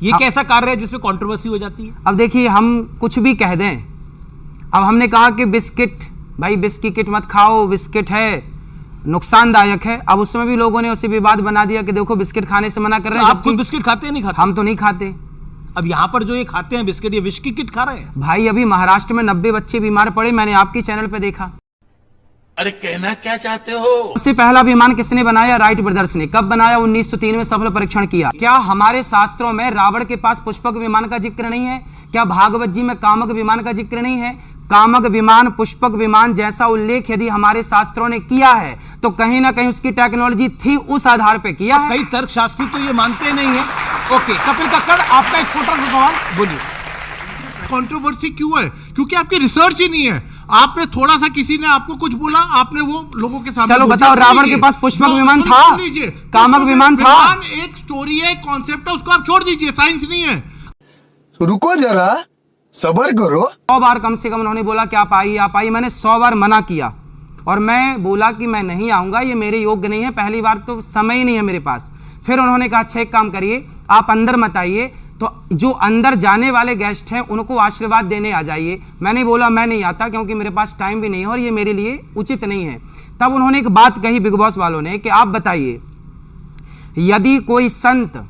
ये कैसा कार्य है जिसमें कंट्रोवर्सी हो जाती है? अब देखिए, हम कुछ भी कह दें, अब हमने कहा कि बिस्किट, भाई बिस्किट मत खाओ, बिस्किट है नुकसानदायक है। अब उस समय भी लोगों ने उसे विवाद बना दिया कि देखो बिस्किट खाने से मना कर रहे हैं। आप खुद बिस्किट खाते हैं? नहीं खाते? हम तो नहीं खाते। अब यहाँ पर जो ये खाते हैं बिस्किट, ये विष की किट खा रहे हैं। भाई अभी महाराष्ट्र में 90 बच्चे बीमार पड़े, मैंने आपके चैनल पे देखा। अरे कहना क्या चाहते हो? उससे पहला विमान किसने बनाया? राइट ब्रदर्स ने। कब बनाया? 1903 में सफल परीक्षण किया। क्या हमारे शास्त्रों में रावण के पास पुष्पक विमान का जिक्र नहीं है? क्या भागवत जी में कामक विमान का जिक्र नहीं है? कामक विमान, पुष्पक विमान जैसा उल्लेख यदि हमारे शास्त्रों ने किया है तो कहीं ना कहीं उसकी टेक्नोलॉजी थी, उस आधार पे किया है। कई तर्कशास्त्री तो ये मानते नहीं है। ओके, कपिल कक्कड़, आपका एक छोटा सा सवाल, बोलिए। कंट्रोवर्सी क्यों है? क्योंकि आपकी रिसर्च ही नहीं है। आपने थोड़ा सा, किसी ने आपको कुछ बोला, आपने वो लोगों के सामने चलो बताओ, रावण के पास पुष्पक विमान था, कामक विमान था? एक स्टोरी है, कॉन्सेप्ट है, उसको आप छोड़ दीजिए, साइंस नहीं है। रुको जरा, सबर करो। 100 बार कम से कम उन्होंने बोला कि आप आइए। मैंने 100 बार मना किया और मैं बोला कि मैं नहीं आऊंगा, ये मेरे योग्य नहीं है, पहली बार तो समय ही नहीं है मेरे पास। फिर उन्होंने कहा अच्छा एक काम करिए, आप अंदर मत आइए, तो जो अंदर जाने वाले गेस्ट हैं उनको आशीर्वाद देने आ जाइए। मैंने बोला मैं नहीं आता क्योंकि मेरे पास टाइम भी नहीं है और ये मेरे लिए उचित नहीं है। तब उन्होंने एक बात कही बिग बॉस वालों ने कि आप बताइए, यदि कोई संत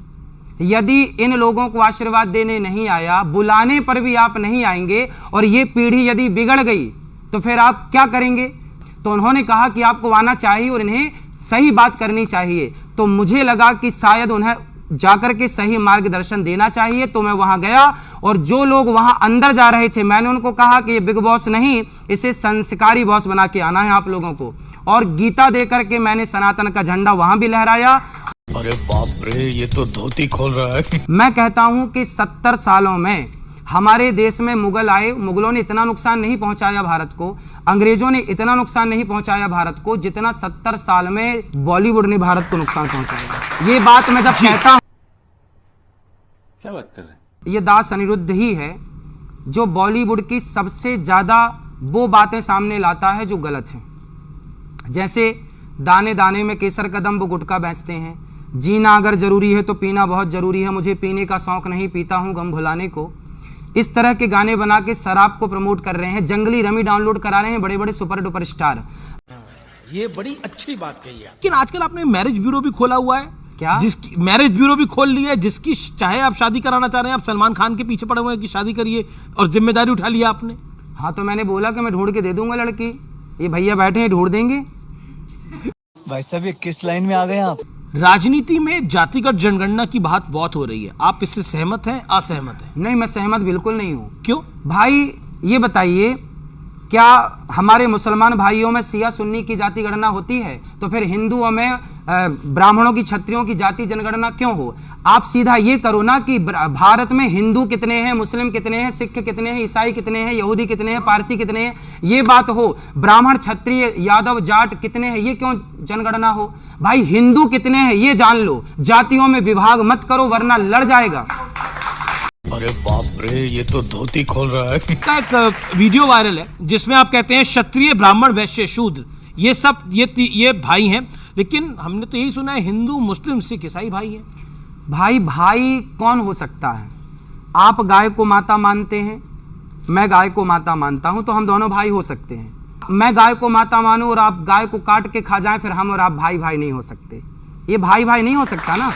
यदि इन लोगों को आशीर्वाद देने नहीं आया, बुलाने पर भी आप नहीं आएंगे और ये पीढ़ी यदि बिगड़ गई तो फिर आप क्या करेंगे? तो उन्होंने कहा कि आपको आना चाहिए और इन्हें सही बात करनी चाहिए। तो मुझे लगा कि शायद उन्हें जाकर के सही मार्गदर्शन देना चाहिए, तो मैं वहां गया और जो लोग वहां अंदर जा रहे थे मैंने उनको कहा कि ये बिग बॉस नहीं, इसे संस्कारी बॉस बना के आना है आप लोगों को। और गीता दे करके मैंने सनातन का झंडा वहां भी लहराया। अरे बाप रे, ये तो धोती खोल रहा है। मैं कहता हूं कि 70 सालों में हमारे देश में मुगल आए, मुगलों ने इतना नुकसान नहीं पहुंचाया भारत को, अंग्रेजों ने इतना नुकसान नहीं पहुंचाया भारत को जितना 70 साल में बॉलीवुड ने भारत को नुकसान पहुंचाया। ये बात मैं जब कहता हूं, क्या बात कर रहे हैं? ये दास अनिरुद्ध ही है जो बॉलीवुड की सबसे ज्यादा वो बातें सामने लाता है जो गलत है। जैसे दाने दाने में केसर कदम, वो गुटखा बेचते हैं। जीना अगर जरूरी है तो पीना बहुत जरूरी है, मुझे पीने का शौक नहीं, पीता हूं गम भुलाने को। इस तरह के गाने बना के शराब को प्रमोट कर रहे हैं। जंगली रमी डाउनलोड करा रहे हैं बड़े बड़े सुपर डुपर स्टार। ये बड़ी अच्छी बात कही है। लेकिन आजकल आपने मैरिज ब्यूरो भी खोला हुआ है। क्या? जिसकी मैरिज ब्यूरो भी खोल लिया है, जिसकी चाहे आप शादी कराना चाह रहे हैं, आप सलमान खान के पीछे पड़े हुए हैं कि शादी करिए और जिम्मेदारी उठा लिया आपने। हाँ, तो मैंने बोला कि मैं ढूंढ के दे दूंगा लड़की, ये भैया बैठे हैं ढूंढ देंगे। भाई साहब, ये किस लाइन में आ गए आप? राजनीति में जातिगत जनगणना की बात बहुत हो रही है, आप इससे सहमत हैं, असहमत हैं? नहीं, मैं सहमत बिल्कुल नहीं हूँ। क्यों? भाई ये बताइए, क्या हमारे मुसलमान भाइयों में सिया सुन्नी की जाति गणना होती है? तो फिर हिंदुओं में ब्राह्मणों की, क्षत्रियों की जाति जनगणना क्यों हो? आप सीधा ये करो ना कि भारत में हिंदू कितने हैं, मुस्लिम कितने हैं, सिख कितने हैं, ईसाई कितने हैं, यहूदी कितने हैं, पारसी कितने हैं, ये बात हो। ब्राह्मण, क्षत्रिय, यादव, जाट कितने हैं, ये क्यों जनगणना हो? भाई हिंदू कितने हैं ये जान लो। जातियों में विभाग मत करो वरना लड़ जाएगा। अरे बाप रे, ये तो धोती खोल रहा है। का एक वीडियो वायरल है जिसमें आप कहते हैं क्षत्रिय, ब्राह्मण, वैश्य, शूद्र ये सब ये भाई हैं, लेकिन हमने तो यही सुना है हिंदू, मुस्लिम, सिख, ईसाई भाई हैं। भाई कौन हो सकता है? आप गाय को माता मानते हैं, मैं गाय को माता मानता हूं, तो हम दोनों भाई हो सकते हैं। मैं गाय को माता मानूं और आप गाय को काट के खा जाएं, फिर हम और आप भाई नहीं हो सकते। ये भाई नहीं हो सकता ना।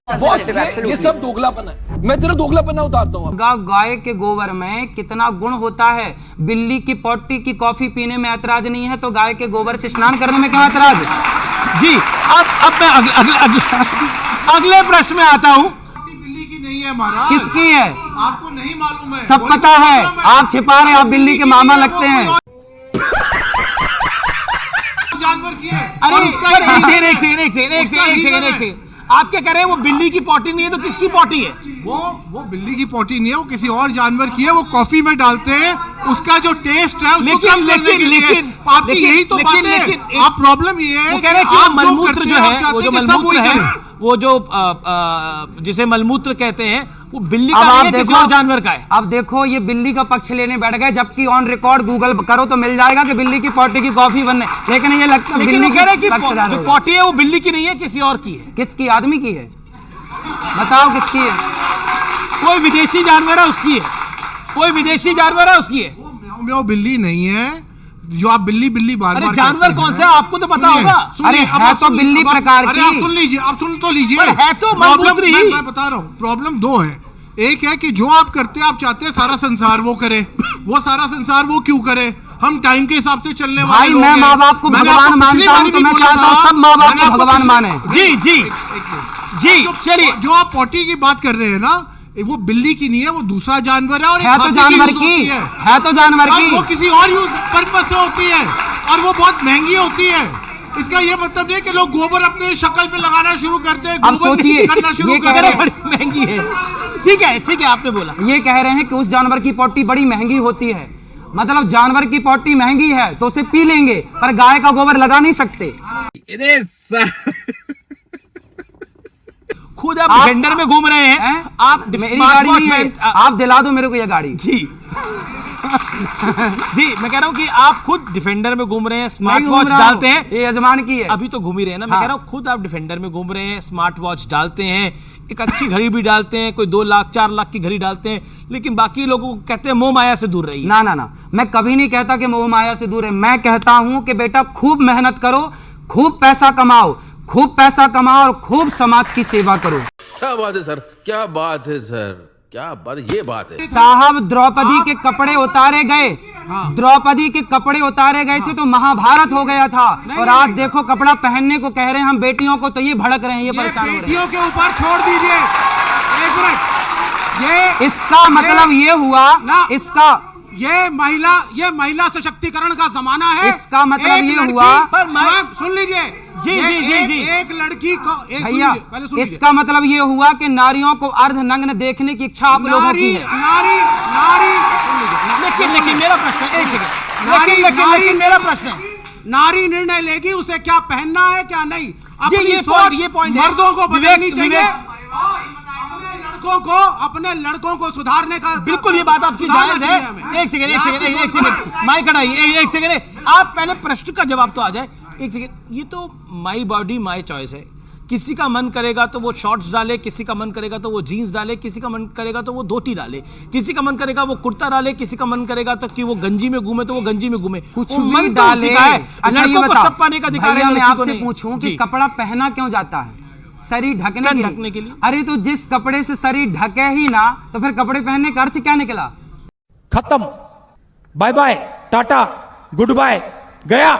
बॉस, ये सब दोगलापन है। मैं तेरा दोगलापन उतारता हूँ। गाय के गोबर में कितना गुण होता है। बिल्ली की पोटी की कॉफी पीने में ऐतराज नहीं है, तो गाय के गोबर से स्नान करने में क्या ऐतराज? जी, अब मैं अगले प्रश्न में आता हूँ। बिल्ली की नहीं है महाराज। किसकी है? आपको नहीं मालूम है? सब पता है, आप छिपा रहे हैं, आप बिल्ली के मामा लगते हैं। जानवर की है। अरे एक आप क्या कह रहे हैं? वो बिल्ली की पोटी नहीं है तो किसकी पोटी है? वो बिल्ली की पोटी नहीं है, वो किसी और जानवर की है। वो कॉफी में डालते हैं, उसका जो टेस्ट है उसको कम करने के लिए। आपकी यही तो बात है। आप प्रॉब्लम ये है, वो कह रहे हैं कि मलमूत्र जो है, वो जो मलमूत्र है, वो जो जिसे मलमूत्र कहते हैं, वो बिल्ली का नहीं है, किसी और जानवर का है। अब देखो, ये बिल्ली का पक्ष लेने बैठ गए, जबकि ऑन रिकॉर्ड गूगल करो तो मिल जाएगा कि बिल्ली की पोटी की कॉफी बनने। लेकिन ये लगता है बिल्ली कह रहे कि जो पोटी है वो बिल्ली की नहीं है, किसी और की है। किसकी? आदमी की है। बताओ किसकी है? कोई विदेशी जानवर है उसकी है, कोई विदेशी जानवर है उसकी है। म्याऊं म्याऊं बिल्ली नहीं है जो आप बिल्ली बिल्ली बार अरे बार जानवर कौन सा है आपको तो पता होगा। अरे है तो बिल्ली प्रकार अरे की। आप सुन लीजिए, आप सुन तो लीजिए। पर है तो प्रॉब्लम मलमूत्री ही। मैं बता रहा हूँ, प्रॉब्लम दो है। एक है कि जो आप करते हैं, आप चाहते हैं सारा संसार वो करे, वो सारा संसार वो क्यों करे? हम टाइम के हिसाब से चलने वाले भाई लोग मैं हैं। माँ बाप को मैंने भगवान आपको पिछली मानता हूँ बारी तो भी मैं बोला चाहता हूँ था, सब माँ बाप मैंने को आपको भगवान पिछली- माने। जी जी जी चलिए। जो आप पॉटी की बात कर रहे हैं ना, वो बिल्ली की नहीं है, वो दूसरा जानवर है। और एक है तो हाथी जानवर यूज की, होती है तो जानवर और की। वो किसी और यूज पर्पस से होती है और वो बहुत महंगी होती है। इसका ये मतलब नहीं कि लोग गोबर अपने शक्ल पे लगाना शुरू करते हैं, अब सोचिए, करना शुरू ये कर कह रहे रहे हैं। बड़ी महंगी है। ठीक है आपने बोला। ये कह रहे हैं कि उस जानवर की पॉटी बड़ी महंगी होती है, मतलब जानवर की पॉटी महंगी है तो उसे पी लेंगे पर गाय का गोबर लगा नहीं सकते। खुद आप डिफेंडर में घूम रहे हैं, आप मेरी स्मार्ट गाड़ी वॉच नहीं है, में आप दिला दो मेरे को ये गाड़ी। जी जी मैं कह रहा हूं कि आप खुद डिफेंडर में घूम रहे हैं, स्मार्ट नहीं घूम वॉच रहा डालते हूं, हैं। ये यजमान की है। अभी तो घूम ही रहे हैं ना। मैं हाँ। कह रहा हूं खुद आप डिफेंडर में घूम रहे हैं, स्मार्ट वॉच डालते हैं, एक अच्छी घड़ी भी डालते हैं, कोई 2 लाख 4 लाख की घड़ी डालते हैं, लेकिन बाकी लोगों को कहते हैं मोह माया से दूर रहिए। ना ना ना, मैं कभी नहीं कहता कि मोह माया से दूर है। मैं कहता हूं कि बेटा खूब मेहनत करो, खूब पैसा कमाओ, खूब पैसा कमाओ और खूब समाज की सेवा करो। क्या बात है सर, क्या बात है सर, क्या बात, ये बात है। साहब द्रौपदी के कपड़े उतारे गए, द्रौपदी के कपड़े उतारे गए थे तो महाभारत हो गया था। और आज देखो कपड़ा पहनने को कह रहे हैं हम बेटियों को, तो ये भड़क रहे हैं, ये परेशान हो रहे हैं। बेटियों के ऊपर छोड़ दीजिए, एक मिनट। ये इसका मतलब ये हुआ ना, इसका ये महिला सशक्तिकरण का जमाना है। इसका मतलब एक ये लड़की- हुआ- पर मैं- साहब, सुन लीजिए जी, ये जी, जी, जी। एक लड़की को भैया, पहले सुन लीजिए। इसका मतलब ये हुआ कि नारियों को अर्धनग्न देखने की इच्छा आप लोगों की नारी है। नारी नारी सुन लीजिए। लेकिन मेरा प्रश्न है, एक सेकंड, नारी- लेकिन मेरा प्रश्न है, नारी निर्णय लेगी उसे क्या पहनना है क्या नहीं। अपनी ये सोच point है। मर्दों को बदलनी विवेक- चाहिए। विवेक- अपने लड़कों को सुधारने का बिल्कुल ये बात आपकी सुधारना जायज चाहिए हमें। है। एक सेकंड माइक हटाइए, एक सेकंड। आप पहले प्रश्न का जवाब तो आ जाए। एक सेकंड, ये तो माई बॉडी माई चॉइस है। किसी का मन करेगा तो वो शॉर्ट्स डाले, किसी का मन करेगा तो वो जीन्स डाले, किसी का मन करेगा तो वो धोती डाले, किसी का मन करेगा वो कुर्ता डाले, किसी का मन करेगा तो कि वो गंजी में घूमे तो वो गंजी में घूमे, कुछ वो भी मन तो डाले। उसी का है। अच्छा ये लड़कों को बताओ सब पाने का अधिकार है, भैया, मैं लड़की को आपसे नहीं। पूछूं कि जी। कपड़ा पहना क्यों जाता है? शरीर ढकने के लिए। अरे तो जिस कपड़े से शरीर ढके ही ना तो फिर कपड़े पहनने का अर्थ क्या निकला? खत्म, बाय बाय, टाटा, गुड बाय, गया।